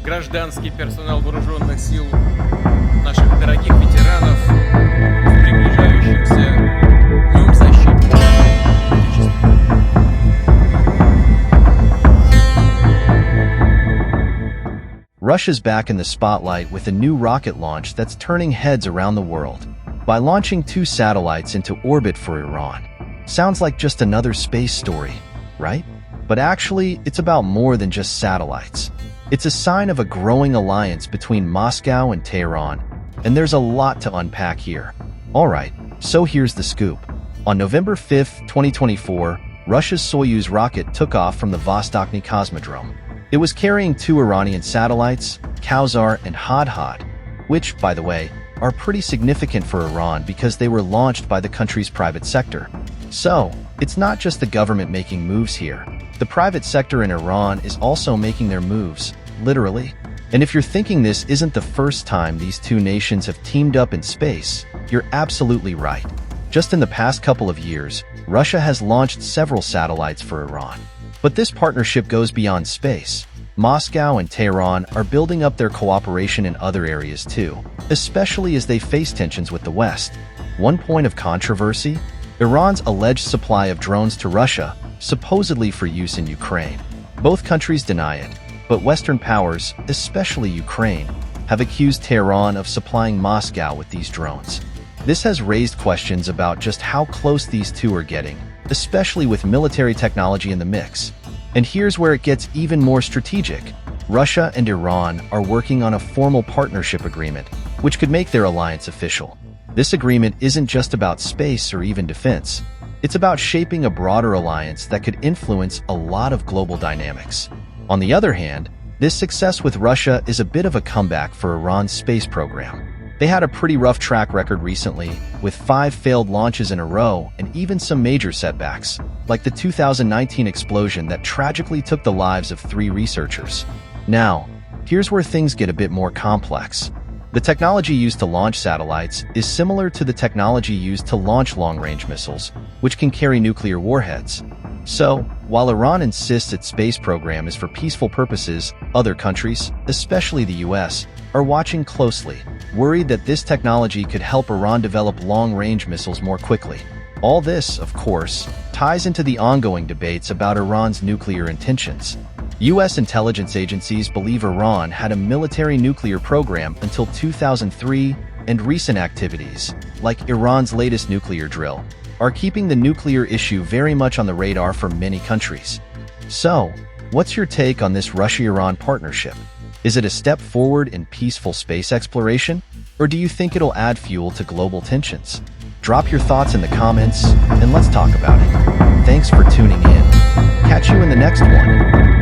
гражданский персонал вооруженных сил, наших дорогих ветеранов в приближающемся Днем защиты Отечества. Russia's back in the spotlight with a new rocket launch that's turning heads around the world. By launching 2 satellites into orbit for Iran. Sounds like just another space story, right? But actually, it's about more than just satellites. It's a sign of a growing alliance between Moscow and Tehran, and there's a lot to unpack here. Alright, so here's the scoop. On November 5, 2024, Russia's Soyuz rocket took off from the Vostochny Cosmodrome. It was carrying 2 Iranian satellites, Kawsar and Hadhad, which, by the way, are pretty significant for Iran because they were launched by the country's private sector. So, it's not just the government making moves here. The private sector in Iran is also making their moves, literally. And if you're thinking this isn't the first time these 2 nations have teamed up in space, you're absolutely right. Just in the past couple of years, Russia has launched several satellites for Iran. But this partnership goes beyond space. Moscow and Tehran are building up their cooperation in other areas too, especially as they face tensions with the West. One point of controversy? Iran's alleged supply of drones to Russia, supposedly for use in Ukraine. Both countries deny it, but Western powers, especially Ukraine, have accused Tehran of supplying Moscow with these drones. This has raised questions about just how close these two are getting, especially with military technology in the mix. And here's where it gets even more strategic. Russia and Iran are working on a formal partnership agreement, which could make their alliance official. This agreement isn't just about space or even defense. It's about shaping a broader alliance that could influence a lot of global dynamics. On the other hand, this success with Russia is a bit of a comeback for Iran's space program. They had a pretty rough track record recently, with 5 failed launches in a row and even some major setbacks, like the 2019 explosion that tragically took the lives of 3 researchers. Now, here's where things get a bit more complex. The technology used to launch satellites is similar to the technology used to launch long-range missiles, which can carry nuclear warheads. So, while Iran insists its space program is for peaceful purposes, other countries, especially the US, are watching closely, worried that this technology could help Iran develop long-range missiles more quickly. All this, of course, ties into the ongoing debates about Iran's nuclear intentions. US intelligence agencies believe Iran had a military nuclear program until 2003, and recent activities, like Iran's latest nuclear drill, are keeping the nuclear issue very much on the radar for many countries. So, what's your take on this Russia-Iran partnership? Is it a step forward in peaceful space exploration, or do you think it'll add fuel to global tensions? Drop your thoughts in the comments, and let's talk about it. Thanks for tuning in. Catch you in the next one.